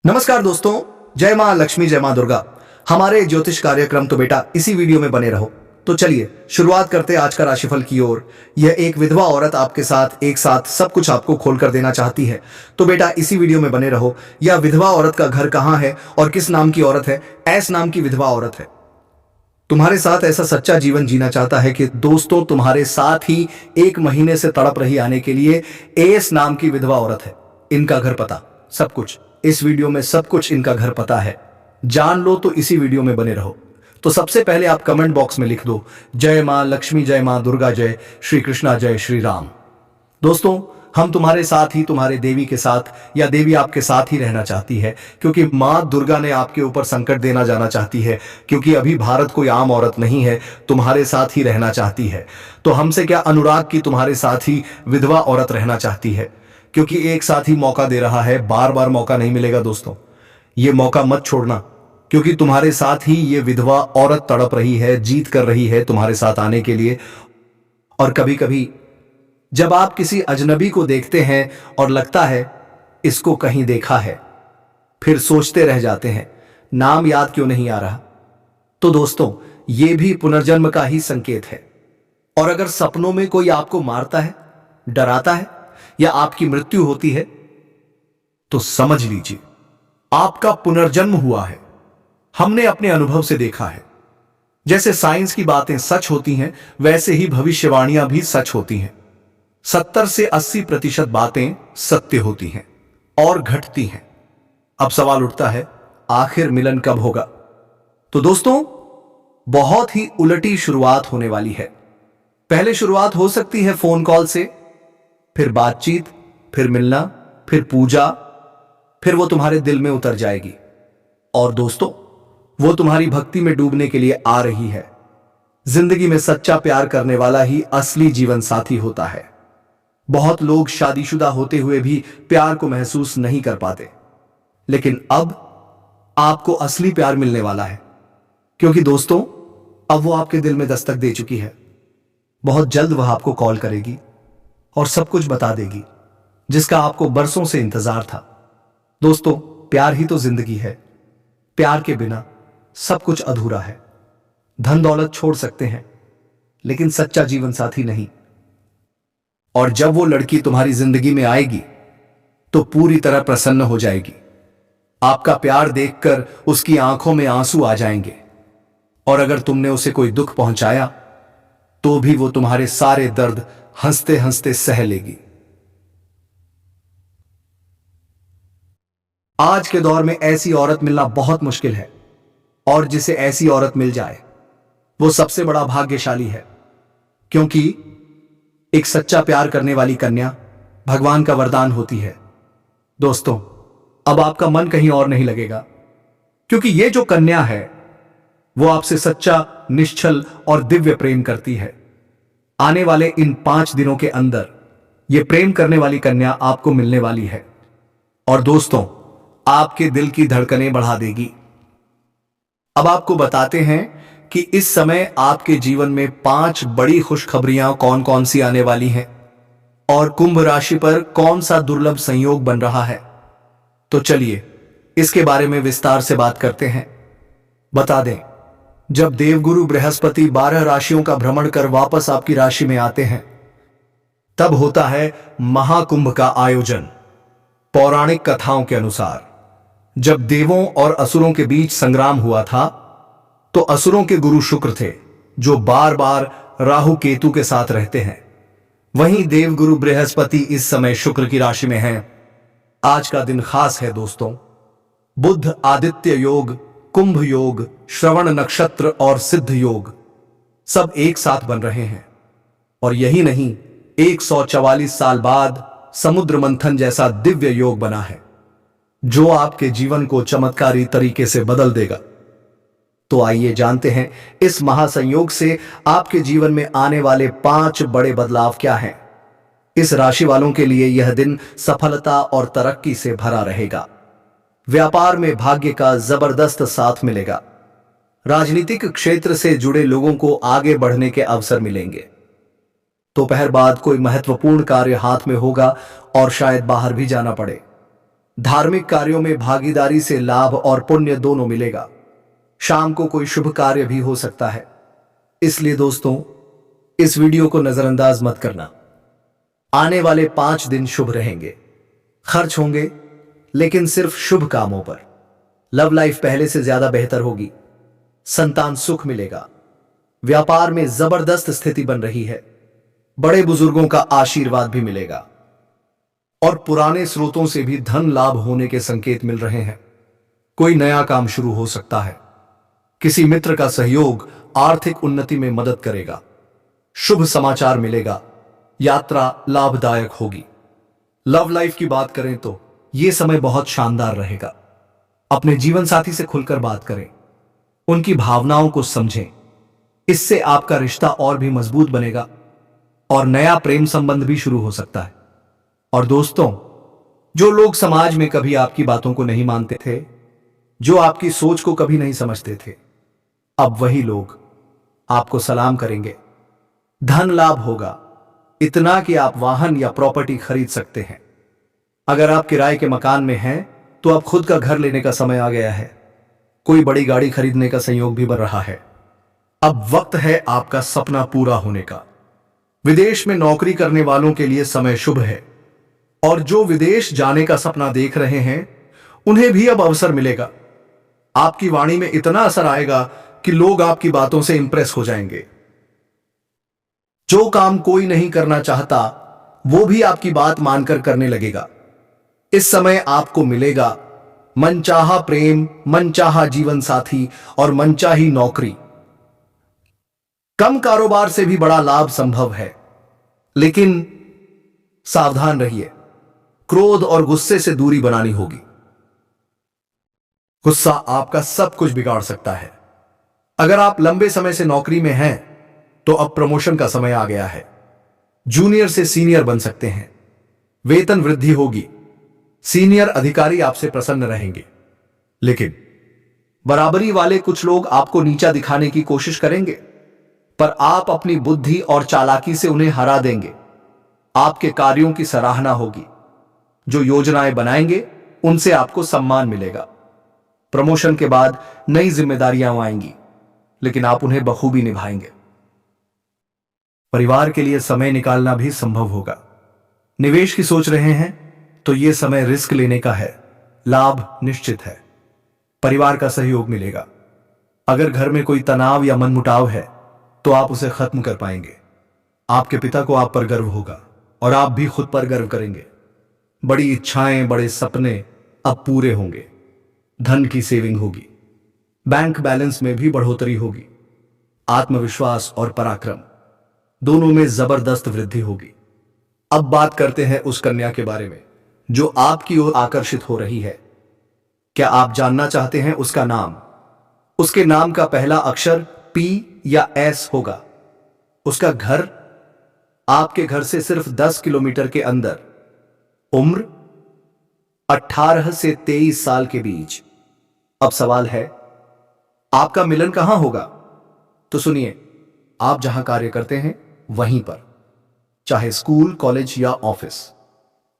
नमस्कार दोस्तों, जय मां लक्ष्मी, जय मां दुर्गा। हमारे ज्योतिष कार्यक्रम तो बेटा इसी वीडियो में बने रहो। तो चलिए शुरुआत करते आज का राशिफल की ओर। यह एक विधवा औरत आपके साथ एक साथ सब कुछ आपको खोल कर देना चाहती है, तो बेटा इसी वीडियो में बने रहो। यह विधवा औरत का घर कहां है और किस नाम की औरत है? एस नाम की विधवा औरत है। तुम्हारे साथ ऐसा सच्चा जीवन जीना चाहता है कि दोस्तों तुम्हारे साथ ही 1 महीने से तड़प रही आने के लिए एस नाम की विधवा औरत है। इनका घर पता सब कुछ इस वीडियो में, सब कुछ इनका घर पता है। जान लो तो इसी वीडियो में बने रहो। तो सबसे पहले आप कमेंट बॉक्स में लिख दो जय मां लक्ष्मी, जय मां दुर्गा, जय श्री कृष्णा, जय श्री राम। दोस्तों हम तुम्हारे साथ ही, तुम्हारे देवी के साथ, या देवी आपके साथ ही रहना चाहती है, क्योंकि मां दुर्गा ने आपके ऊपर संकट देना जाना चाहती है, क्योंकि अभी भारत कोई आम औरत नहीं है, तुम्हारे साथ ही रहना चाहती है। तो हमसे क्या अनुराग की तुम्हारे साथ ही विधवा औरत रहना चाहती है, क्योंकि एक साथ ही मौका दे रहा है। बार बार मौका नहीं मिलेगा दोस्तों, ये मौका मत छोड़ना, क्योंकि तुम्हारे साथ ही ये विधवा औरत तड़प रही है, जीत कर रही है तुम्हारे साथ आने के लिए। और कभी कभी जब आप किसी अजनबी को देखते हैं और लगता है इसको कहीं देखा है, फिर सोचते रह जाते हैं नाम याद क्यों नहीं आ रहा। तो दोस्तों ये भी पुनर्जन्म का ही संकेत है। और अगर सपनों में कोई आपको मारता है, डराता है, या आपकी मृत्यु होती है, तो समझ लीजिए आपका पुनर्जन्म हुआ है। हमने अपने अनुभव से देखा है, जैसे साइंस की बातें सच होती हैं, वैसे ही भविष्यवाणियां भी सच होती हैं। 70 से 80% बातें सत्य होती हैं और घटती हैं। अब सवाल उठता है आखिर मिलन कब होगा? तो दोस्तों बहुत ही उलटी शुरुआत होने वाली है। पहले शुरुआत हो सकती है फोन कॉल से, फिर बातचीत, फिर मिलना, फिर पूजा, फिर वो तुम्हारे दिल में उतर जाएगी। और दोस्तों वो तुम्हारी भक्ति में डूबने के लिए आ रही है। जिंदगी में सच्चा प्यार करने वाला ही असली जीवन साथी होता है। बहुत लोग शादीशुदा होते हुए भी प्यार को महसूस नहीं कर पाते, लेकिन अब आपको असली प्यार मिलने वाला है, क्योंकि दोस्तों अब वो आपके दिल में दस्तक दे चुकी है। बहुत जल्द वह आपको कॉल करेगी और सब कुछ बता देगी, जिसका आपको बरसों से इंतजार था। दोस्तों प्यार ही तो जिंदगी है। प्यार के बिना सब कुछ अधूरा है। धन दौलत छोड़ सकते हैं, लेकिन सच्चा जीवन साथी नहीं। और जब वो लड़की तुम्हारी जिंदगी में आएगी तो पूरी तरह प्रसन्न हो जाएगी। आपका प्यार देखकर उसकी आंखों में आंसू आ जाएंगे। और अगर तुमने उसे कोई दुख पहुंचाया तो भी वो तुम्हारे सारे दर्द हंसते हंसते सह लेगी। आज के दौर में ऐसी औरत मिलना बहुत मुश्किल है, और जिसे ऐसी औरत मिल जाए वो सबसे बड़ा भाग्यशाली है, क्योंकि एक सच्चा प्यार करने वाली कन्या भगवान का वरदान होती है। दोस्तों अब आपका मन कहीं और नहीं लगेगा, क्योंकि ये जो कन्या है वो आपसे सच्चा, निश्चल और दिव्य प्रेम करती है। आने वाले इन 5 दिनों के अंदर ये प्रेम करने वाली कन्या आपको मिलने वाली है, और दोस्तों आपके दिल की धड़कनें बढ़ा देगी। अब आपको बताते हैं कि इस समय आपके जीवन में 5 बड़ी खुशखबरियां कौन कौन सी आने वाली हैं, और कुंभ राशि पर कौन सा दुर्लभ संयोग बन रहा है। तो चलिए इसके बारे में विस्तार से बात करते हैं। बता दें, जब देवगुरु बृहस्पति 12 राशियों का भ्रमण कर वापस आपकी राशि में आते हैं, तब होता है महाकुंभ का आयोजन। पौराणिक कथाओं के अनुसार जब देवों और असुरों के बीच संग्राम हुआ था, तो असुरों के गुरु शुक्र थे, जो बार बार राहु केतु के साथ रहते हैं। वहीं देवगुरु बृहस्पति इस समय शुक्र की राशि में हैं। आज का दिन खास है दोस्तों। बुध आदित्य योग, कुंभ योग, श्रवण नक्षत्र और सिद्ध योग सब एक साथ बन रहे हैं। और यही नहीं, 144 साल बाद समुद्र मंथन जैसा दिव्य योग बना है, जो आपके जीवन को चमत्कारी तरीके से बदल देगा। तो आइए जानते हैं इस महासंयोग से आपके जीवन में आने वाले 5 बड़े बदलाव क्या हैं। इस राशि वालों के लिए यह दिन सफलता और तरक्की से भरा रहेगा। व्यापार में भाग्य का जबरदस्त साथ मिलेगा। राजनीतिक क्षेत्र से जुड़े लोगों को आगे बढ़ने के अवसर मिलेंगे। दोपहर बाद कोई महत्वपूर्ण कार्य हाथ में होगा और शायद बाहर भी जाना पड़े। धार्मिक कार्यों में भागीदारी से लाभ और पुण्य दोनों मिलेगा। शाम को कोई शुभ कार्य भी हो सकता है, इसलिए दोस्तों इस वीडियो को नजरअंदाज मत करना। आने वाले 5 दिन शुभ रहेंगे। खर्च होंगे लेकिन सिर्फ शुभ कामों पर। लव लाइफ पहले से ज्यादा बेहतर होगी। संतान सुख मिलेगा। व्यापार में जबरदस्त स्थिति बन रही है। बड़े बुजुर्गों का आशीर्वाद भी मिलेगा और पुराने स्रोतों से भी धन लाभ होने के संकेत मिल रहे हैं। कोई नया काम शुरू हो सकता है। किसी मित्र का सहयोग आर्थिक उन्नति में मदद करेगा। शुभ समाचार मिलेगा। यात्रा लाभदायक होगी। लव लाइफ की बात करें तो यह समय बहुत शानदार रहेगा। अपने जीवन साथी से खुलकर बात करें, उनकी भावनाओं को समझें। इससे आपका रिश्ता और भी मजबूत बनेगा और नया प्रेम संबंध भी शुरू हो सकता है। और दोस्तों, जो लोग समाज में कभी आपकी बातों को नहीं मानते थे, जो आपकी सोच को कभी नहीं समझते थे, अब वही लोग आपको सलाम करेंगे। धन लाभ होगा, इतना कि आप वाहन या प्रॉपर्टी खरीद सकते हैं। अगर आप किराए के मकान में हैं तो अब खुद का घर लेने का समय आ गया है। कोई बड़ी गाड़ी खरीदने का संयोग भी बन रहा है। अब वक्त है आपका सपना पूरा होने का। विदेश में नौकरी करने वालों के लिए समय शुभ है और जो विदेश जाने का सपना देख रहे हैं उन्हें भी अब अवसर मिलेगा। आपकी वाणी में इतना असर आएगा कि लोग आपकी बातों से इंप्रेस हो जाएंगे। जो काम कोई नहीं करना चाहता वो भी आपकी बात मानकर करने लगेगा। इस समय आपको मिलेगा मनचाहा प्रेम, मनचाहा जीवन साथी और मनचाही नौकरी। कम कारोबार से भी बड़ा लाभ संभव है, लेकिन सावधान रहिए। क्रोध और गुस्से से दूरी बनानी होगी। गुस्सा आपका सब कुछ बिगाड़ सकता है। अगर आप लंबे समय से नौकरी में हैं तो अब प्रमोशन का समय आ गया है। जूनियर से सीनियर बन सकते हैं। वेतन वृद्धि होगी। सीनियर अधिकारी आपसे प्रसन्न रहेंगे, लेकिन बराबरी वाले कुछ लोग आपको नीचा दिखाने की कोशिश करेंगे, पर आप अपनी बुद्धि और चालाकी से उन्हें हरा देंगे। आपके कार्यों की सराहना होगी। जो योजनाएं बनाएंगे उनसे आपको सम्मान मिलेगा। प्रमोशन के बाद नई जिम्मेदारियां आएंगी, लेकिन आप उन्हें बखूबी निभाएंगे। परिवार के लिए समय निकालना भी संभव होगा। निवेश की सोच रहे हैं तो यह समय रिस्क लेने का है। लाभ निश्चित है। परिवार का सहयोग मिलेगा। अगर घर में कोई तनाव या मनमुटाव है तो आप उसे खत्म कर पाएंगे। आपके पिता को आप पर गर्व होगा और आप भी खुद पर गर्व करेंगे। बड़ी इच्छाएं, बड़े सपने अब पूरे होंगे। धन की सेविंग होगी। बैंक बैलेंस में भी बढ़ोतरी होगी। आत्मविश्वास और पराक्रम दोनों में जबरदस्त वृद्धि होगी। अब बात करते हैं उस कन्या के बारे में जो आपकी ओर आकर्षित हो रही है। क्या आप जानना चाहते हैं उसका नाम? उसके नाम का पहला अक्षर P या S होगा। उसका घर आपके घर से सिर्फ 10 किलोमीटर के अंदर। उम्र 18 से 23 साल के बीच। अब सवाल है, आपका मिलन कहां होगा? तो सुनिए, आप जहां कार्य करते हैं वहीं पर, चाहे स्कूल, कॉलेज या ऑफिस,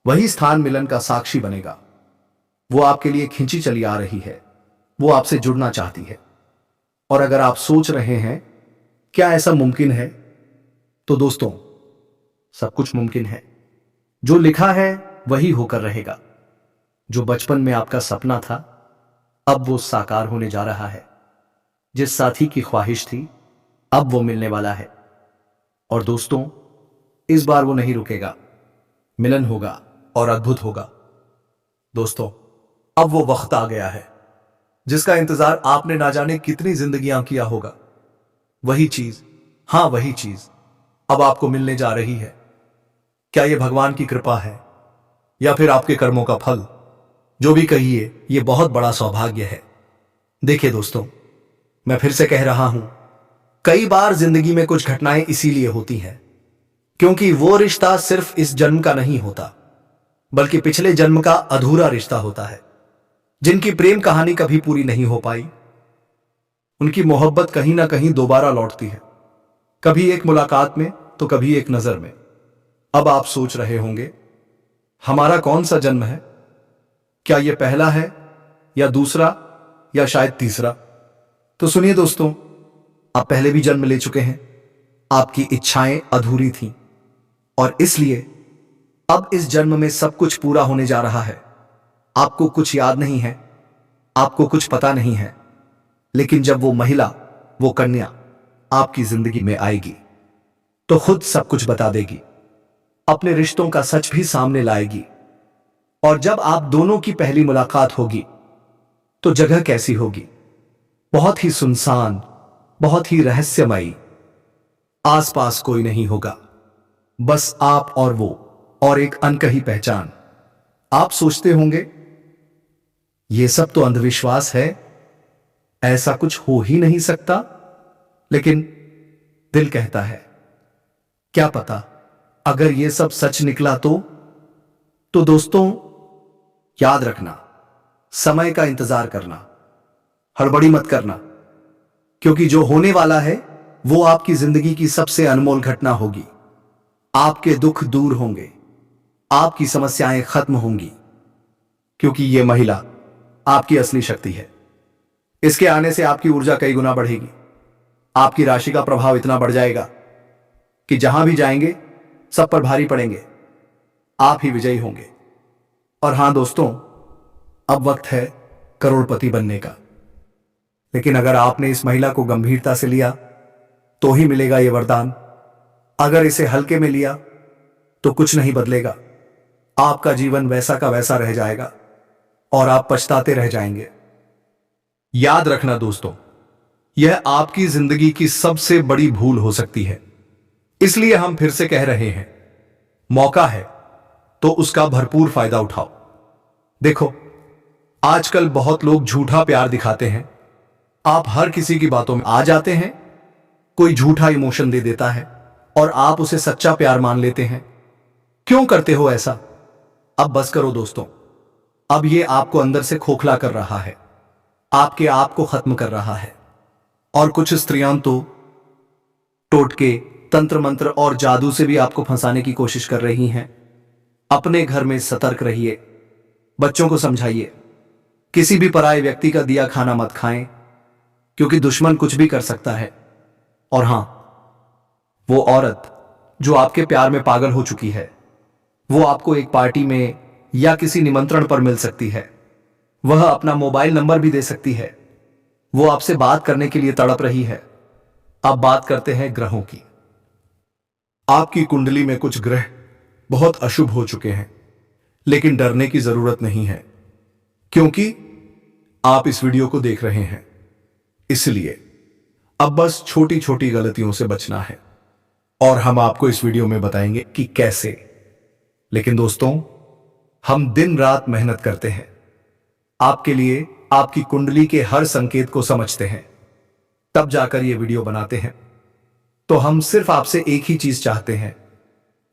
वही स्थान मिलन का साक्षी बनेगा। वो आपके लिए खींची चली आ रही है। वो आपसे जुड़ना चाहती है। और अगर आप सोच रहे हैं क्या ऐसा मुमकिन है, तो दोस्तों सब कुछ मुमकिन है। जो लिखा है वही होकर रहेगा। जो बचपन में आपका सपना था अब वो साकार होने जा रहा है। जिस साथी की ख्वाहिश थी अब वो मिलने वाला है। और दोस्तों, इस बार वो नहीं रुकेगा। मिलन होगा और अद्भुत होगा। दोस्तों, अब वो वक्त आ गया है जिसका इंतजार आपने ना जाने कितनी जिंदगियां किया होगा। वही चीज, हां वही चीज अब आपको मिलने जा रही है। क्या यह भगवान की कृपा है या फिर आपके कर्मों का फल? जो भी कहिए, यह बहुत बड़ा सौभाग्य है। देखिए दोस्तों, मैं फिर से कह रहा हूं, कई बार जिंदगी में कुछ घटनाएं इसीलिए होती हैं क्योंकि वो रिश्ता सिर्फ इस जन्म का नहीं होता, बल्कि पिछले जन्म का अधूरा रिश्ता होता है। जिनकी प्रेम कहानी कभी पूरी नहीं हो पाई, उनकी मोहब्बत कहीं ना कहीं दोबारा लौटती है। कभी एक मुलाकात में तो कभी एक नजर में। अब आप सोच रहे होंगे, हमारा कौन सा जन्म है? क्या यह पहला है या दूसरा या शायद तीसरा? तो सुनिए दोस्तों, आप पहले भी जन्म ले चुके हैं। आपकी इच्छाएं अधूरी थीं और इसलिए अब इस जन्म में सब कुछ पूरा होने जा रहा है। आपको कुछ याद नहीं है, आपको कुछ पता नहीं है, लेकिन जब वो महिला, वो कन्या आपकी जिंदगी में आएगी तो खुद सब कुछ बता देगी, अपने रिश्तों का सच भी सामने लाएगी। और जब आप दोनों की पहली मुलाकात होगी तो जगह कैसी होगी? बहुत ही सुनसान, बहुत ही रहस्यमयी। आसपास कोई नहीं होगा, बस आप और वो, और एक अनकही पहचान। आप सोचते होंगे ये सब तो अंधविश्वास है, ऐसा कुछ हो ही नहीं सकता। लेकिन दिल कहता है, क्या पता अगर ये सब सच निकला तो दोस्तों, याद रखना, समय का इंतजार करना, हड़बड़ी मत करना, क्योंकि जो होने वाला है वो आपकी जिंदगी की सबसे अनमोल घटना होगी। आपके दुख दूर होंगे, आपकी समस्याएं खत्म होंगी, क्योंकि ये महिला आपकी असली शक्ति है। इसके आने से आपकी ऊर्जा कई गुना बढ़ेगी। आपकी राशि का प्रभाव इतना बढ़ जाएगा कि जहां भी जाएंगे सब पर भारी पड़ेंगे। आप ही विजयी होंगे। और हां दोस्तों, अब वक्त है करोड़पति बनने का। लेकिन अगर आपने इस महिला को गंभीरता से लिया तो ही मिलेगा यह वरदान। अगर इसे हल्के में लिया तो कुछ नहीं बदलेगा। आपका जीवन वैसा का वैसा रह जाएगा और आप पछताते रह जाएंगे। याद रखना दोस्तों, यह आपकी जिंदगी की सबसे बड़ी भूल हो सकती है। इसलिए हम फिर से कह रहे हैं, मौका है तो उसका भरपूर फायदा उठाओ। देखो, आजकल बहुत लोग झूठा प्यार दिखाते हैं। आप हर किसी की बातों में आ जाते हैं, कोई झूठा इमोशन दे देता है और आप उसे सच्चा प्यार मान लेते हैं। क्यों करते हो ऐसा? अब बस करो दोस्तों। अब यह आपको अंदर से खोखला कर रहा है, आपके आप को खत्म कर रहा है। और कुछ स्त्रियां तो टोटके, तंत्र मंत्र और जादू से भी आपको फंसाने की कोशिश कर रही हैं। अपने घर में सतर्क रहिए, बच्चों को समझाइए, किसी भी पराये व्यक्ति का दिया खाना मत खाएं, क्योंकि दुश्मन कुछ भी कर सकता है। और हां, वो औरत जो आपके प्यार में पागल हो चुकी है, वो आपको एक पार्टी में या किसी निमंत्रण पर मिल सकती है। वह अपना मोबाइल नंबर भी दे सकती है। वो आपसे बात करने के लिए तड़प रही है। अब बात करते हैं ग्रहों की। आपकी कुंडली में कुछ ग्रह बहुत अशुभ हो चुके हैं, लेकिन डरने की जरूरत नहीं है, क्योंकि आप इस वीडियो को देख रहे हैं। इसलिए अब बस छोटी छोटी गलतियों से बचना है और हम आपको इस वीडियो में बताएंगे कि कैसे। लेकिन दोस्तों, हम दिन रात मेहनत करते हैं आपके लिए, आपकी कुंडली के हर संकेत को समझते हैं, तब जाकर यह वीडियो बनाते हैं। तो हम सिर्फ आपसे एक ही चीज चाहते हैं,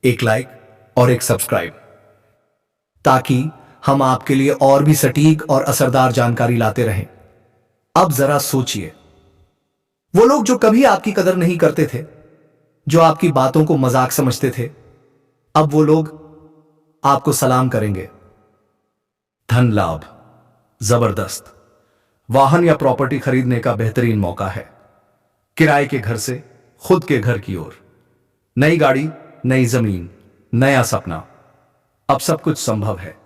एक लाइक और एक सब्सक्राइब, ताकि हम आपके लिए और भी सटीक और असरदार जानकारी लाते रहें। अब जरा सोचिए, वो लोग जो कभी आपकी कदर नहीं करते थे, जो आपकी बातों को मजाक समझते थे, अब वो लोग आपको सलाम करेंगे। धन लाभ जबरदस्त, वाहन या प्रॉपर्टी खरीदने का बेहतरीन मौका है, किराए के घर से खुद के घर की ओर, नई गाड़ी, नई जमीन, नया सपना, अब सब कुछ संभव है।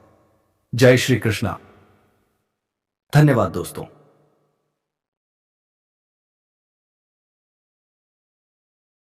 जय श्री कृष्णा। धन्यवाद दोस्तों।